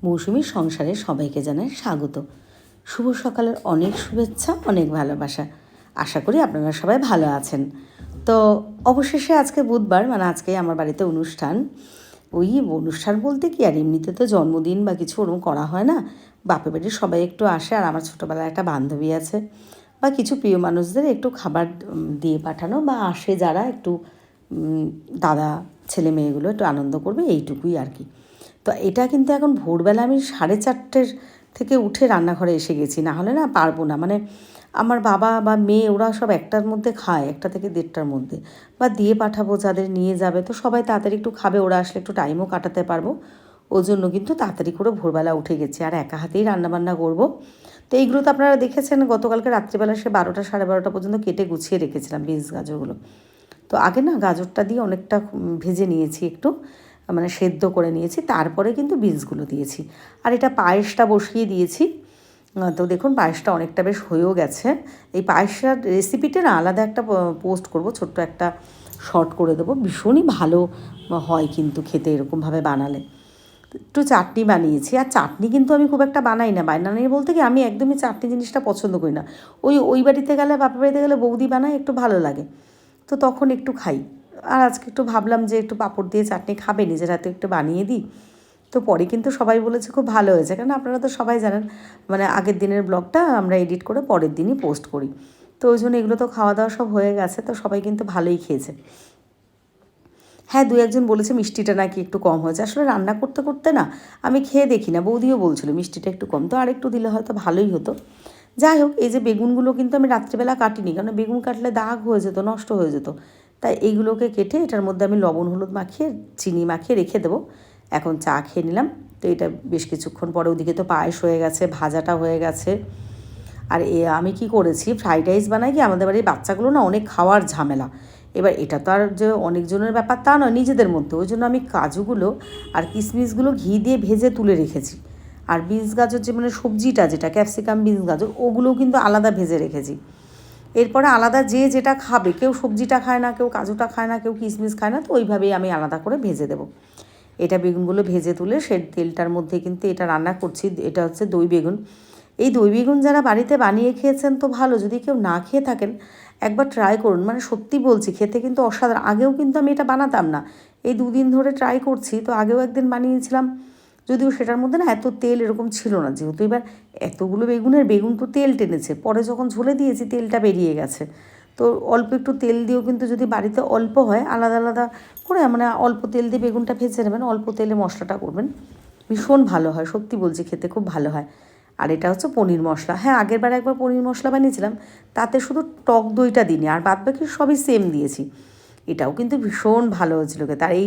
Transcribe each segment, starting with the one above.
মৌসুমীর সংসারে সবাইকে জানাই স্বাগত। শুভ সকালের অনেক শুভেচ্ছা, অনেক ভালোবাসা। আশা করি আপনারা সবাই ভালো আছেন। তো অবশেষে আজকে বুধবার, মানে আজকে আমার বাড়িতে অনুষ্ঠান। ওই অনুষ্ঠান বলতে কি, আর এমনিতে তো জন্মদিন বা কিছু ওরকম করা হয় না। বাপের বাড়ির সবাই একটু আসে, আর আমার ছোটোবেলার একটা বান্ধবী আছে, বা কিছু প্রিয় মানুষদের একটু খাবার দিয়ে পাঠানো, বা আসে যারা একটু দাদা ছেলে মেয়েগুলো একটু আনন্দ করবে, এইটুকুই আর কি। তো এটা কিন্তু এখন ভোরবেলা আমি 4:30 থেকে উঠে রান্নাঘরে এসে গেছি, না হলে না পারবো না। মানে আমার বাবা বা মেয়ে ওরা সব 1টার মধ্যে খায়, 1টা থেকে 1:30টার মধ্যে, বা দিয়ে পাঠাবো যাদের নিয়ে যাবে, তো সবাই তাড়াতাড়ি একটু খাবে, ওরা আসলে একটু টাইমও কাটাতে পারবো। ওই জন্য কিন্তু তাড়াতাড়ি করে ভোরবেলা উঠে গেছি, আর একা হাতেই রান্নাবান্না করবো। তো এইগুলো তো আপনারা দেখেছেন, গতকালকে রাত্রিবেলা সে 12টা 12:30 পর্যন্ত কেটে গুছিয়ে রেখেছিলাম বিনস গাজরগুলো। তো আগে না গাজরটা দিয়ে অনেকটা ভেজে নিয়েছি, একটু মানে সেদ্ধ করে নিয়েছি, তারপরে কিন্তু বিনসগুলো দিয়েছি। আর এটা পায়েসটা বসিয়ে দিয়েছি। তো দেখুন পায়েসটা অনেকটা বেশ হয়েও গেছে। এই পায়েসটার রেসিপিটা না আলাদা একটা পোস্ট করব, ছোট্ট একটা শর্ট করে দেবো। ভীষণই ভালো হয় কিন্তু খেতে এরকমভাবে বানালে। একটু চাটনি বানিয়েছি, আর চাটনি কিন্তু আমি খুব একটা বানাই না। বানানি বলতে কি, আমি একদমই চাটনি জিনিসটা পছন্দ করি না। ওই বাড়িতে গেলে, বাপের বাড়িতে গেলে বৌদি বানায়, একটু ভালো লাগে, তো তখন একটু খাই। আর আজকে একটু ভাবলাম যে একটু পাঁপড় দিয়ে চাটনি খাবে, নিজের হাতে একটু বানিয়ে দিই। তো পরে কিন্তু সবাই বলেছে খুব ভালো হয়েছে, কারণ আপনারা তো সবাই জানেন মানে আগের দিনের ব্লগটা আমরা এডিট করে পরের দিনই পোস্ট করি। তো ওই জন্য এগুলো তো খাওয়া দাওয়া সব হয়ে গেছে, তো সবাই কিন্তু ভালোই খেয়েছে। হ্যাঁ, 2-1জন বলেছে মিষ্টিটা নাকি একটু কম হয়েছে। আসলে রান্না করতে করতে না আমি খেয়ে দেখি না, বৌদিও বলছিল মিষ্টিটা একটু কম, তো আর একটু দিলে হয়তো ভালোই হতো। যাই হোক, এই যে বেগুনগুলো কিন্তু আমি রাত্রিবেলা কাটিনি, কারণ বেগুন কাটলে দাগ হয়ে যেত, নষ্ট হয়ে যেত। তাই এইগুলোকে কেটে এটার মধ্যে আমি লবণ হলুদ মাখিয়ে চিনি মাখিয়ে রেখে দেবো। এখন চা খেয়ে নিলাম। তো এটা বেশ কিছুক্ষণ পরে, ওদিকে তো পায়েস হয়ে গেছে, ভাজাটা হয়ে গেছে। আর আমি কি করেছি, ফ্রাইড রাইস বানাই কি, আমাদের বাড়ির বাচ্চাগুলো না অনেক খাওয়ার ঝামেলা। এবার এটা তো আর যে অনেকজনের ব্যাপার তা নয়, নিজেদের মধ্যে। ওই জন্য আমি কাজুগুলো আর কিশমিশগুলো ঘি দিয়ে ভেজে তুলে রেখেছি। আর বিনস গাজর যে মানে সবজিটা, যেটা ক্যাপসিকাম বিনস গাজর, ওগুলোও কিন্তু আলাদা ভেজে রেখেছি। এরপরে আলাদা যে যেটা খাবে, কেউ সবজিটা খায় না, কেউ কাজুটা খায় না, কেউ কিশমিশ খায় না, তো ওইভাবেই আমি আলাদা করে ভেজে দেবো। এটা বেগুনগুলো ভেজে তুলে সে তেলটার মধ্যে কিন্তু এটা রান্না করছি। এটা হচ্ছে দই বেগুন। এই দই বেগুন যারা বাড়িতে বানিয়ে খেয়েছেন তো ভালো, যদি কেউ না খেয়ে থাকেন একবার ট্রাই করুন। মানে সত্যি বলছি, খেতে কিন্তু অসাধারণ। আগেও কিন্তু আমি এটা বানাতাম না, এই 2 দিন ধরে ট্রাই করছি। তো আগেও একদিন বানিয়েছিলাম, যদিও সেটার মধ্যে না এত তেল এরকম ছিল না, যেহেতু এবার এতগুলো বেগুন তো তেল টেনেছে। পরে যখন ঝোলে দিয়েছি তেলটা বেরিয়ে গেছে। তো অল্প একটু তেল দিয়েও কিন্তু, যদি বাড়িতে অল্প হয়, আলাদা আলাদা করে মানে অল্প তেল দিয়ে বেগুনটা ভেজে নেবেন, অল্প তেলে মশলাটা করবেন, ভীষণ ভালো হয়। সত্যি বলছি, খেতে খুব ভালো হয়। আর এটা হচ্ছে পনির মশলা। হ্যাঁ, আগেরবার একবার পনির মশলা বানিয়েছিলাম, তাতে শুধু টক দইটা দিইনি, আর বাদবাকি সবই সেম দিয়েছি। এটাও কিন্তু ভীষণ ভালো হয়েছিল খেতে। আর এই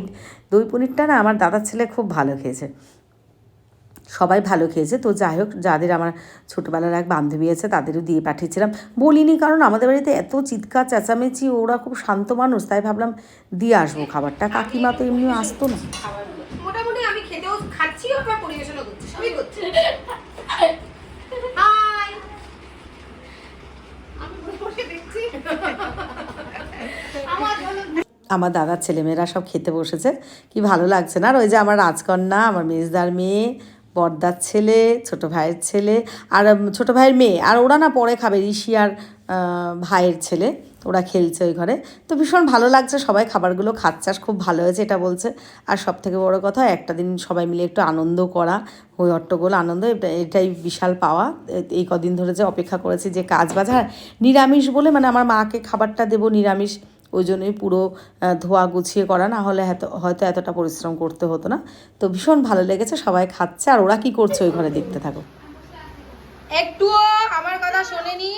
দই পনিরটা না আমার দাদার ছেলে খুব ভালো খেয়েছে, সবাই ভালো খেয়েছে। তো যাই হোক, যাদের আমার ছোটোবেলার এক বান্ধবী আছে তাদেরও দিয়ে পাঠিয়েছিলাম। বলিনি, কারণ আমাদের বাড়িতে এত চিৎকার চেঁচামেচি, ওরা খুব শান্ত মানুষ, তাই ভাবলাম দিয়ে আসবো খাবারটা। কাকিমা তো এমনিও আসতো না। মোটামুটি আমি খেতেও খাচ্ছি, আবার পরিবেশনও করছি, সবই করছি। আমার দাদার ছেলেমেয়েরা সব খেতে বসেছে, কি ভালো লাগছে না। আর ওই যে আমার রাজকন্যা, আমার মেজদার মেয়ে, বড়দার ছেলে, ছোটো ভাইয়ের ছেলে, আর ছোটো ভাইয়ের মেয়ে, আর ওরা না পরে খাবে, ঋষি আর ভাইয়ের ছেলে, ওরা খেলছে ওই ঘরে। তো ভীষণ ভালো লাগছে, সবাই খাবারগুলো খাচ্ছে, আর খুব ভালো হয়েছে এটা বলছে। আর সব থেকে বড়ো কথা, একটা দিন সবাই মিলে একটু আনন্দ করা, হই হট্টগোল আনন্দ, এটাই বিশাল পাওয়া। এই কদিন ধরে যে অপেক্ষা করেছি যে কাজ বাজার নিরামিষ বলে, মানে আমার মাকে খাবারটা দেবো নিরামিষ, ওই জন্যই পুরো ধোয়া গুছিয়ে করা, না হলে হয়তো এতটা পরিশ্রম করতে হতো না। তো ভীষণ ভালো লেগেছে, সবাই খাচ্ছে। আর ওরা কি করছে ওই ঘরে দেখতে থাকো। একটুও আমার কথা শোনেনি,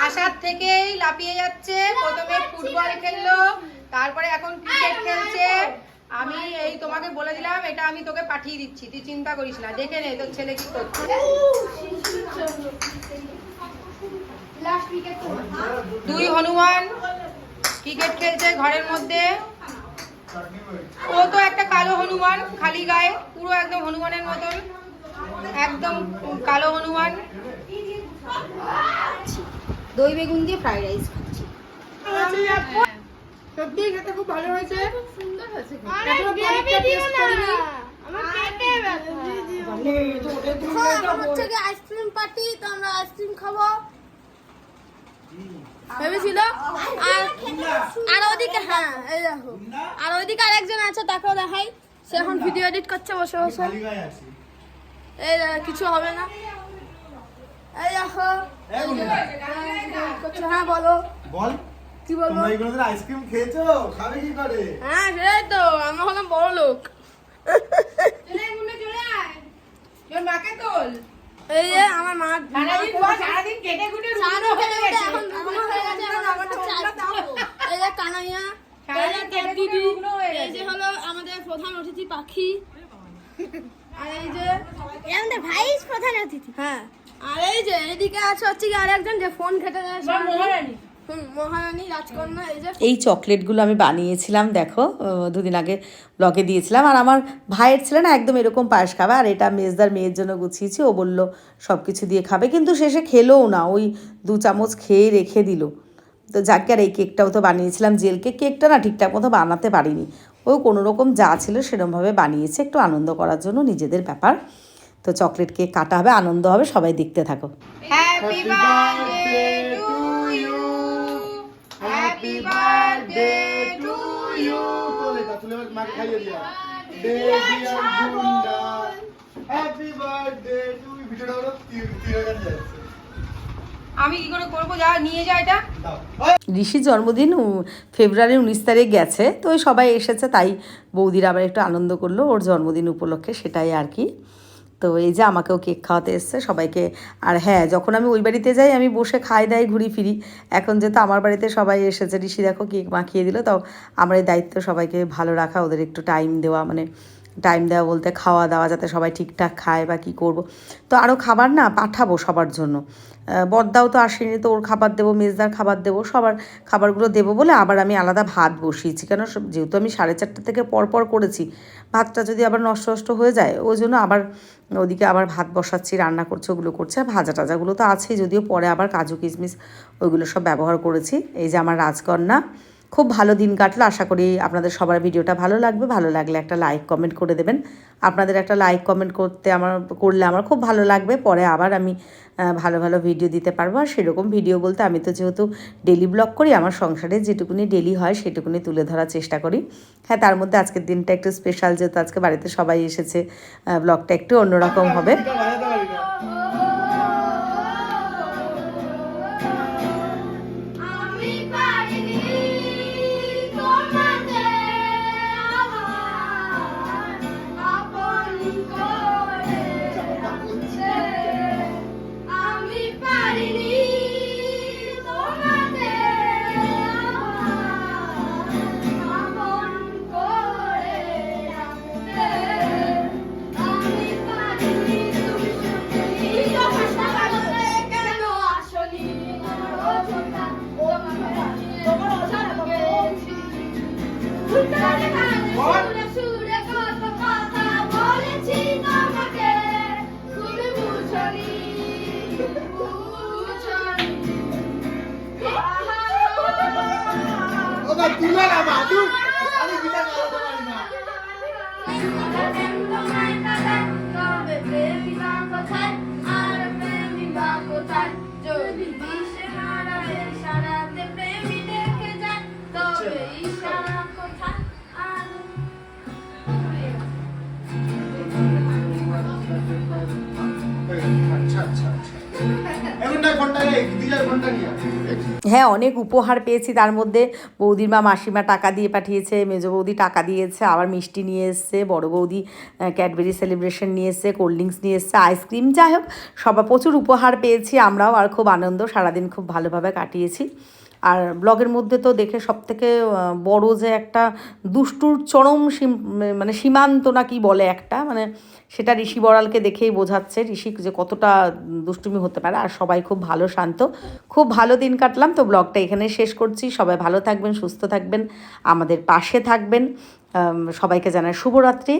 আসার থেকেই লাফিয়ে যাচ্ছে। প্রথমে ফুটবল খেললো, তারপরে এখন ক্রিকেট খেলছে। আমি এই তোমাকে বলে দিলাম, এটা আমি তোকে পাঠিয়ে দিচ্ছি, তুই চিন্তা করিস না, দেখে নে তোর ছেলে কি করছে। 2 হনুমান ক্রিকেট খেলছে ঘরের মধ্যে। ও তো একটা কালো হনুমান, খালি গায়ে, পুরো একদম হনুমানের মতন, একদম কালো হনুমান। দই বেগুন দিয়ে ফ্রাইড রাইস খাচ্ছি। সত্যি খেতে খুব ভালো হয়েছে, খুব সুন্দর হয়েছে। হচ্ছে কি আইসক্রিম পার্টি, তো আমরা আইসক্রিম খাবো ভেবেছিল। আর ওদিকে হ্যাঁ এই দেখো, আর ওইদিকে আরেকজন আছে, তাকেও দেখাই। সে এখন ভিডিও এডিট করছে বসে বসে। এই দেখো, কিছু হবে না। এই দেখো করছে। হ্যাঁ বলো, বল কি বলবো? তোমরা এইগুলো আইসক্রিম খেয়েছো? খাবে কি করে? হ্যাঁ সেটাই তো, আমরা হলাম বড় লোক। মাকে তোল। এই যে আমার মা সারাদিন কেটে কুটে সারাদিন খেলে উঠে এখন দুগুলো হয়ে গেছে, এখন আমার হচ্ছে আইসক্রিম। এই যে কানাইয়া, এই যে তোর দিদি, এই যে হলো আমাদের প্রধান অতিথি পাখি, আর এই যে আমাদের ভাইস প্রধান অতিথি। হ্যাঁ, আর এই যে এদিকে আছে হচ্ছে কি আরেকজন যে ফোন ঘেটে দেয়, মহারানী। মহারানী রাজকন্যা। এই যে এই চকলেটগুলো আমি বানিয়েছিলাম, দেখো দুদিন আগে ব্লগে দিয়েছিলাম। আর আমার ভাইয়ের ছেলে না একদম এরকম পায়েস খাবে, আর এটা মেজদার মেয়ের জন্য গুছিয়েছি। ও বলল সব কিছু দিয়ে খাবে, কিন্তু শেষে খেলোও না, ওই 2 চামচ খেয়ে রেখে দিল। তো যাকে, আর এই কেকটাও তো বানিয়েছিলাম জেল কেক। কেকটা না ঠিকঠাক মতো বানাতে পারিনি, ওই কোনো রকম যা ছিল সেরকমভাবে বানিয়েছে, একটু আনন্দ করার জন্য, নিজেদের ব্যাপার। তো চকলেট কেক কাটা হবে, আনন্দ হবে, সবাই দেখতে থাকো। Happy birthday to you, happy birthday to you. তুলে মাকে খাইয়ে দিয়া বেবি আর গুন্ডা হ্যাপি বার্থডে টু ইউ। ভিডিওটা হলো 3000 যাচ্ছে। আমি কি করে করবো? যা নিয়ে যা এটা। দাও। ঋষির জন্মদিন ফেব্রুয়ারির 19 তারিখ গেছে, তো ওই সবাই এসেছে, তাই বৌদিরা আবার একটু আনন্দ করলো ওর জন্মদিন উপলক্ষে, সেটাই আর কি। তো এই যে আমাকেও কেক খাওয়াতে এসছে সবাইকে। আর হ্যাঁ, যখন আমি ওই বাড়িতে যাই আমি বসে খাই দাই ঘুরি ফিরি। এখন যেহেতু আমার বাড়িতে সবাই এসেছে, ঋষি দেখো কেক মাখিয়ে দিল, তাও আমার এই দায়িত্ব সবাইকে ভালো রাখা, ওদের একটু টাইম দেওয়া, মানে টাইম দেওয়া বলতে খাওয়া দাওয়া যাতে সবাই ঠিকঠাক খায় বা কী করব। তো আরও খাবার না পাঠাবো সবার জন্য। বড়দাও তো আসেনি, তো ওর খাবার দেবো, মেজদার খাবার দেবো, সবার খাবারগুলো দেবো বলে আবার আমি আলাদা ভাত বসিয়েছি। কেন, যেহেতু আমি 4:30 থেকে পরপর করেছি, ভাতটা যদি আবার নষ্ট হয়ে যায়, ওই জন্য আবার ওদিকে আবার ভাত বসাচ্ছি, রান্না করছে, ওগুলো করছে। আর ভাজা টাজাগুলো তো আছেই, যদিও পরে আবার কাজু কিশমিশ ওইগুলো সব ব্যবহার করেছি। এই যে আমার রাজকন্যা, খুব ভালো দিন কাটলো। আশা করি আপনাদের সবার ভিডিওটা ভালো লাগবে। ভালো লাগলে একটা লাইক কমেন্ট করে দেবেন। আপনাদের একটা লাইক কমেন্ট করলে আমার খুব ভালো লাগবে। পরে আবার আমি ভালো ভালো ভিডিও দিতে পারবো। আর সেরকম ভিডিও বলতে আমি তো যেহেতু ডেলি ব্লগ করি, আমার সংসারে যেটুকুনি ডেলি হয় সেটুকুনি তুলে ধরার চেষ্টা করি। হ্যাঁ, তার মধ্যে আজকের দিনটা একটু স্পেশাল, যেহেতু আজকে বাড়িতে সবাই এসেছে, ব্লগটা একটু অন্যরকম হবে। যদি দিশে হারায় সারাতে প্রেমী দেখে যায়, তবে ইশারা কোথায়? হ্যাঁ, অনেক উপহার পেয়েছি, তার মধ্যে বৌদির মা মাসিমা টাকা দিয়ে পাঠিয়েছে, মেজো বৌদি টাকা দিয়েছে, আবার মিষ্টি নিয়ে এসছে, বড় বৌদি ক্যাডবেরি সেলিব্রেশন নিয়ে এসছে, কোল্ড ড্রিঙ্কস নিয়ে এসছে, আইসক্রিম, যাই হোক সবার প্রচুর উপহার পেয়েছি আমরাও। আর খুব আনন্দ, সারাদিন খুব ভালোভাবে কাটিয়েছি। আর ব্লগের মধ্যে তো দেখে সবথেকে বড় যে একটা দুষ্টুর চরম মানে সীমান্ত না কি বলে একটা, মানে সেটা ঋষি বড়ালকে দেখেই বোঝাচ্ছে ঋষি যে কতটা দুষ্টুমি হতে পারে। আর সবাই খুব ভালো, শান্ত, খুব ভালো দিন কাটলাম। তো ব্লগটা এখানে শেষ করছি। সবাই ভালো থাকবেন, সুস্থ থাকবেন, আমাদের পাশে থাকবেন। সবাইকে জানাই শুভরাত্রি।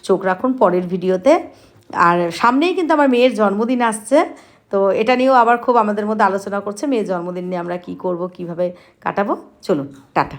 চোখ রাখুন পরের ভিডিওতে। আর সামনেই কিন্তু আমার মেয়ের জন্মদিন আসছে, তো এটা নিয়েও আবার খুব আমাদের মধ্যে আলোচনা করছে, মেয়ের জন্মদিন নিয়ে আমরা কী করব, কীভাবে কাটাবো। চলুন, টাটা।